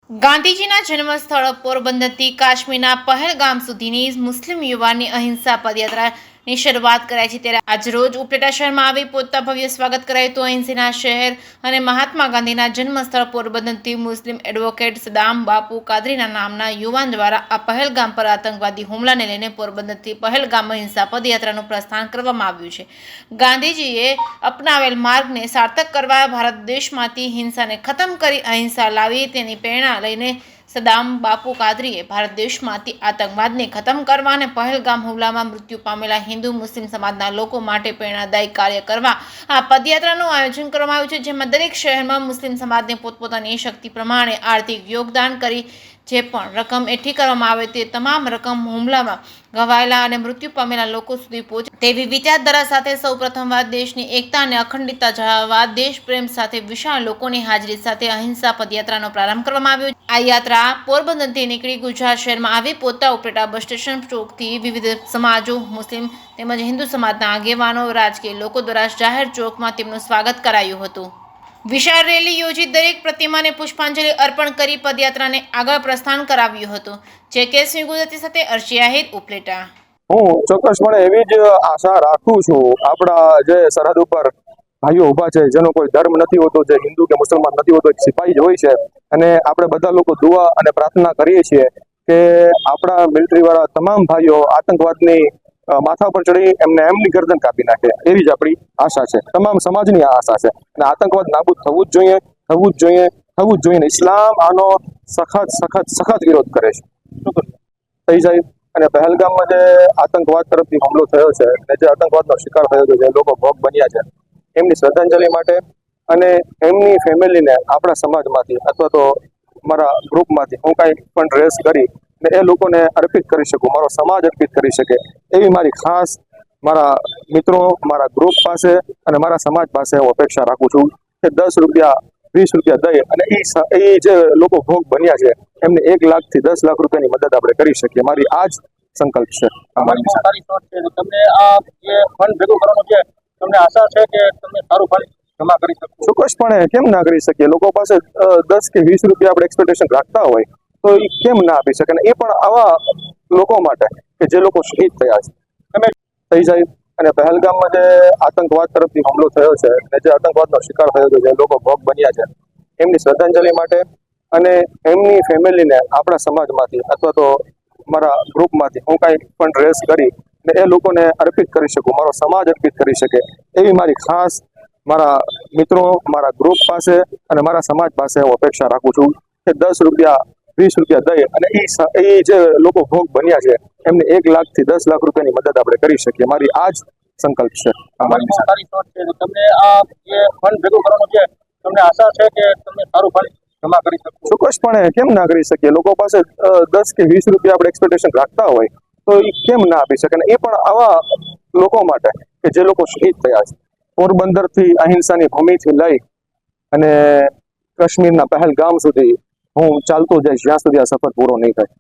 ગાંધીજીના જન્મસ્થળ પોરબંદરથી કાશ્મીરના પહેલગામ સુધીની મુસ્લિમ યુવાનની અહિંસા પદયાત્રાની શરૂઆત કરાઈ છે ત્યારે આજરોજ ઉપલેટા શહેરમાં આવી પહોંચતા ભવ્ય સ્વાગત કરાયું હતું। અહિંસાના શહેર અને મહાત્મા ગાંધીના જન્મસ્થળ પોરબંદરથી મુસ્લિમ એડવોકેટ સદામ બાપુ કાદરીના નામના યુવાન દ્વારા આ પહેલગામ પર આતંકવાદી હુમલાને લઈને પોરબંદરથી પહેલગામ અહિંસા પદયાત્રાનું પ્રસ્થાન કરવામાં આવ્યું છે। ગાંધીજીએ અપનાવેલ માર્ગને સાર્થક કરવા ભારત દેશમાંથી હિંસાને ખતમ કરી અહિંસા લાવી તેની પ્રેરણા લઈને સદામ બાપુ કાદરીએ ભારત દેશમાંથી આતંકવાદને ખતમ કરવા અને પહેલગામ હુમલામાં મૃત્યુ પામેલા હિન્દુ મુસ્લિમ સમાજના લોકો માટે પ્રેરણાદાયી કાર્ય કરવા આ પદયાત્રાનું આયોજન કરવામાં આવ્યું છે, જેમાં દરેક શહેરમાં મુસ્લિમ સમાજને પોતપોતાની શક્તિ પ્રમાણે આર્થિક યોગદાન કરી જે પણ રકમ એકઠી કરવામાં આવે તે તમામ રકમ હુમલામાં ઘવાયેલા અને મૃત્યુ પામેલા લોકો સુધી પહોંચે તેવી વિચારધારા સાથે સૌ પ્રથમવાર દેશની એકતા અને અખંડિતતા જાળવવા દેશ પ્રેમ સાથે વિશાળ લોકોની હાજરી સાથે અહિંસા પદયાત્રાનો પ્રારંભ કરવામાં આવ્યો। આ યાત્રા પોરબંદરથી નીકળી ગુજરાત શહેરમાં આવી પહોંચતા ઉપલેટા બસ સ્ટેશન ચોકથી વિવિધ સમાજો મુસ્લિમ તેમજ હિન્દુ સમાજના આગેવાનો રાજકીય લોકો દ્વારા જાહેર ચોકમાં તેમનું સ્વાગત કરાયું હતું। વિશાળ રેલી યોજી દરેક પ્રતિમાને પુષ્પાંજલિ અર્પણ કરી પદયાત્રાને આગળ પ્રસ્થાન કરાવ્યું હતું। જે કે સિંહ ગુજરાતી સાથે અર્શી આહિર ઉપલેટા। હું ચોક્કસપણે એવી જ આશા રાખું છું આપણા જે સરહદ ઉપર ભાઈઓ ઉભા છે જેનો કોઈ ધર્મ નથી હોતો, જે હિન્દુ કે મુસલમાન નથી હોતો, સિપાહી જ હોય છે, અને આપણે બધા લોકો દુઆ અને પ્રાર્થના કરીએ છીએ કે આપણા મિલિટરી વાળા તમામ ભાઈઓ આતંકવાદની માથા પર ચડી એમની ગરદન કાપી નાખે એવી જ આપણી આશા છે, તમામ સમાજની આ આશા છે। અને આતંકવાદ નાબૂદ થવું જ જોઈએ, થવું જ જોઈએ, થવું જ જોઈએ। ઇસ્લામ આનો સખત વિરોધ કરે છે થઈ જાય। અને પહેલગામમાં જે આતંકવાદ તરફથી હુમલો થયો છે અને જે આતંકવાદનો શિકાર થયો છે, જે લોકો ભોગ બન્યા છે, એમની શ્રદ્ધાંજલિ માટે અને એમની ફેમિલીને આપણા સમાજમાંથી અથવા તો મારા ગ્રુપમાંથી હું કાંઈ પણ રેસ કરી ને એ લોકોને અર્પિત કરી શકું, મારો સમાજ અર્પિત કરી શકે એવી મારી ખાસ મારા મિત્રો, મારા ગ્રુપ પાસે અને મારા સમાજ પાસે હું અપેક્ષા રાખું છું કે 10 રૂપિયા 20 રૂપિયા દઈ અને એ જે લોકો ભોગ બન્યા છે એમને 1 લાખથી 10 લાખ રૂપિયાની મદદ આપણે કરી શકીએ। મારી આ જ સંકલ્પ છે। તમને આ જે ફંડ ભેગું કરવાનું છે, તમને આશા છે કે તમે સારું ફંડ જમા કરી શકો? ચોક્કસપણે કેમ ના કરી શકીએ? લોકો પાસે 10 કે 20 રૂપિયા આપણે એક્સપેક્ટેશન રાખતા હોય તો એ કેમ ના આપી શકે, અને એ પણ આવા લોકો માટે કે જે લોકો શહીદ થયા છે તમે થઈ જાય। અને પહેલગામમાં જે આતંકવાદ તરફથી હુમલો થયો છે અને જે આતંકવાદનો શિકાર થયો છે, જે લોકો ભોગ બન્યા છે, એમની શ્રદ્ધાંજલિ માટે અને એમની ફેમિલીને આપણા સમાજમાંથી અથવા તો મારા ગ્રુપમાંથી હું કાંઈ પણ રેસ કરી ને એ લોકોને અર્પિત કરી શકું, મારો સમાજ અર્પિત કરી શકે એવી મારી ખાસ મારા મિત્રો, મારા ગ્રુપ પાસે અને મારા સમાજ પાસે હું અપેક્ષા રાખું છું કે 10 રૂપિયા 20 રૂપિયા દઈ અને એ જે લોકો ભોગ બન્યા છે એમને 1 લાખથી 10 લાખ રૂપિયાની મદદ આપણે કરી શકીએ। મારી આ જ સંકલ્પ છે। તમને આ જે ફંડ ભેગું કરવાનું છે, તમને આશા છે કે તમે સારું ફંડ જમા કરી શકો? ચોક્કસપણે કેમ ના કરી શકીએ? લોકો પાસે 10 કે 20 રૂપિયા આપણે એક્સપેક્ટેશન રાખતા હોય તો એ કેમ ના આપી શકે, અને એ પણ આવા લોકો માટે કે જે લોકો શહીદ થયા છે। પોરબંદરથી અહિંસાની ભૂમિથી લઈ અને કાશ્મીરના પહેલગામ સુધી હું ચાલતો જઈશ જ્યાં સુધી આ સફર પૂરો નહીં થાય।